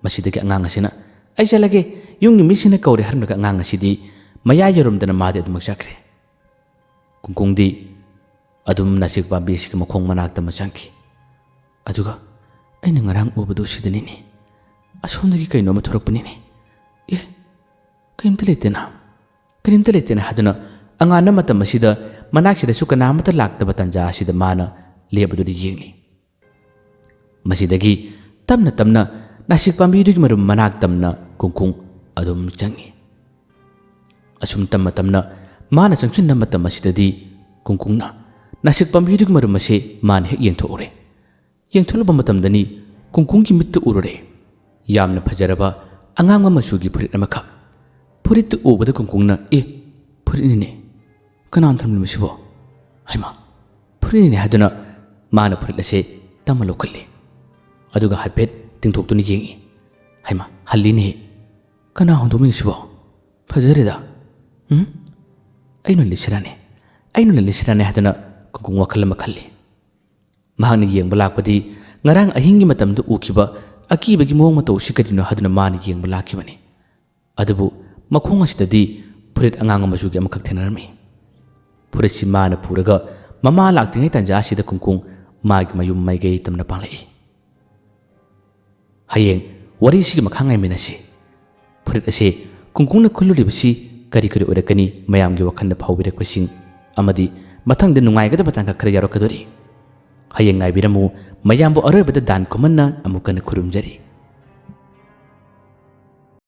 A: ꯃꯁꯤꯗꯒꯤ ꯑꯉꯥꯡ ꯑꯁꯤꯅ ꯑꯩ ꯆꯠꯂꯒꯦ ꯌꯨꯝꯒꯤ ꯃꯤꯁꯤꯡꯅ ꯀꯧꯔꯦ ꯍꯥꯏꯔꯝꯂꯒ ꯑꯉꯥꯡ ꯑꯁꯤꯗꯤ ꯃꯌꯥ ꯌꯧꯔꯝꯗꯅ ꯃꯥꯗꯤ ꯑꯗꯨꯃꯛ ꯆꯠꯈ꯭ꯔꯦ ꯀꯨꯡꯀꯨꯡꯗꯤ ꯑꯗꯨꯝ ꯅꯥꯁꯤꯛ ꯄꯥꯝꯕꯤ ꯑꯁꯤꯒꯤ ꯃꯈꯣꯡ ꯃꯅꯥꯛꯇ ꯑꯃ ꯆꯪꯈꯤ ꯑꯗꯨꯒ ꯑꯩꯅ ꯉꯔꯥꯡ ꯎꯕꯗꯨ ꯁꯤꯗꯅꯤꯅꯦ ꯑꯁꯣꯝꯗꯒꯤ ꯀꯩꯅꯣꯝꯃ ꯊꯣꯔꯛꯄꯅꯤꯅꯦ ꯀꯔꯤꯝꯇ ꯂꯩꯇꯦꯅ ꯍꯥꯏꯗꯨꯅ ꯑꯉꯥꯟꯕ ꯃꯇꯝ ꯑꯁꯤꯗ ꯃꯅꯥꯛꯁꯤꯗꯁꯨ ꯀꯅꯥꯃꯠꯇ ꯂꯥꯛꯇꯕ ꯇꯟꯖꯥ ꯑꯁꯤꯗ ꯃꯥꯅ ꯂꯦꯞꯄꯗꯨꯅ ꯌꯦꯡꯂꯤ ꯃꯁꯤꯗꯒꯤ ꯇꯞꯅ ꯅꯥꯁꯤꯛ ꯄꯥꯝꯕꯤꯗꯨꯒꯤ ꯃꯔꯨꯝ ꯃꯅꯥꯛ ꯇꯝꯅ ꯀꯨꯡꯀꯨꯡ ꯑꯗꯨꯝ ꯆꯪꯉꯤ ꯑꯁꯨꯝ ꯇꯞꯅ ꯃꯥꯅ ꯆꯪꯁꯤꯟꯅ ꯃꯇꯝ ꯑꯁꯤꯗꯗꯤ ꯀꯨꯡꯀꯨꯡꯅ ꯅꯥꯁꯤꯛ ꯄꯥꯝꯕꯤꯗꯨꯒꯤ ꯃꯔꯨꯝ ꯑꯁꯤ ꯃꯥꯅ ꯍꯦꯛ ꯌꯦꯡꯊꯣꯛꯎꯔꯦ ꯌꯦꯡꯊꯣꯛꯂꯕ ꯃꯇꯝꯗꯅꯤ ꯀꯨꯡꯀꯨꯡꯒꯤ ꯃꯤꯠꯇ ꯎꯔꯨꯔꯦ ꯌꯥꯝꯅ ꯐꯖꯔꯕ ꯑꯉꯥꯡꯕ ꯃꯆꯨꯒꯤ ꯐꯨꯔꯤꯠ ꯑꯃꯈꯛ ꯐꯨꯔꯤꯠꯇꯨ ꯎꯕꯗ ꯀꯨꯡꯀꯨꯡꯅ ꯐꯨꯔꯤꯠꯅꯤꯅꯦ ꯀꯅꯥꯅ ꯊꯝꯂꯤꯕꯁꯤꯕꯣ ꯍꯩꯃꯥ ꯐꯨꯔꯤꯠꯅꯤꯅꯦ ꯍꯥꯏꯗꯨꯅ ꯃꯥꯅ ꯐꯨꯔꯤꯠ ꯑꯁꯤ ꯇꯝꯃ ꯂꯧꯈꯠꯂꯤ ꯑꯗꯨꯒ ꯍꯥꯏꯐꯦꯠ ꯇꯤꯡꯊꯣꯛꯇꯨꯅ ꯌꯦꯡꯉꯤ ꯍꯩꯃꯥ ꯍꯜꯂꯤꯅꯦ ꯀꯅꯥ ꯍꯣꯡꯗꯣꯛꯃꯤꯅꯤꯁꯤꯕꯣ ꯐꯖꯔꯦꯗ ꯑꯩꯅ ꯂꯤꯠꯁꯤꯔꯥꯅꯦ ꯍꯥꯏꯗꯨꯅ ꯀꯨꯡꯀꯨꯡ ꯋꯥꯈꯜ ꯑꯃ ꯈꯜꯂꯤ ꯃꯍꯥꯛꯅ ꯌꯦꯡꯕ ꯂꯥꯛꯄꯗꯤ ꯉꯔꯥꯡ ꯑꯍꯤꯡꯒꯤ ꯃꯇꯝꯗ ꯎꯈꯤꯕ ꯑꯀꯤꯕꯒꯤ ꯃꯑꯣꯡ ꯃꯇꯧ ꯑꯁꯤ ꯀꯔꯤꯅꯣ ꯍꯥꯏꯗꯨꯅ ꯃꯥꯅ ꯌꯦꯡꯕ ꯂꯥꯛꯈꯤꯕꯅꯤ ꯑꯗꯨꯕꯨ ꯃꯈꯣꯡ ꯑꯁꯤꯗꯗꯤ ꯐꯨꯔꯤꯠ ꯑꯉꯥꯡꯕ ꯃꯆꯨꯒꯤ ꯑꯃꯈꯛ ꯊꯦꯡꯅꯔꯝꯃꯤ ꯐꯨꯔꯤꯠꯁꯤ ꯃꯥꯅ ꯄꯨꯔꯒ ꯃꯃꯥ ꯂꯥꯛꯇ꯭ꯔꯤꯉꯩ ꯇꯟꯖꯥ ꯑꯁꯤꯗ ꯀꯨꯡꯀꯨꯡ ꯃꯥꯒꯤ ꯃꯌꯨꯝ ꯃꯥꯏꯀꯩ ꯇꯝꯅ ꯄꯥꯡꯂꯛꯏ ꯍꯌꯦꯡ ꯋꯥꯔꯤꯁꯤꯒꯤ ꯃꯈꯥ ꯉꯥꯏꯃꯤꯟꯅꯁꯤ ꯐꯨꯔꯤꯠ ꯑꯁꯤ ꯀꯨꯡꯀꯨꯡꯅ ꯈꯨꯜꯂꯨꯔꯤꯕꯁꯤ ꯀꯔꯤ ꯑꯣꯏꯔꯛꯀꯅꯤ ꯃꯌꯥꯝꯒꯤ ꯋꯥꯈꯜꯗ ꯐꯥꯎꯕꯤꯔꯛꯄꯁꯤꯡ ꯑꯃꯗꯤ ꯃꯊꯪꯗ ꯅꯨꯡꯉꯥꯏꯒꯗꯕ ꯇꯥꯡꯀꯛ ꯈꯔ ꯌꯥꯎꯔꯛꯀꯗꯣꯔꯤ ꯍꯌꯦꯡ ꯉꯥꯏꯕꯤꯔꯝꯃꯨ ꯃꯌꯥꯝꯕꯨ ꯑꯔꯣꯏꯕꯗ ꯗꯥꯟ ꯈꯨꯃꯟꯅ ꯑꯃꯨꯛ ꯍꯟꯅ ꯈꯨꯔꯨꯝꯖꯔꯤ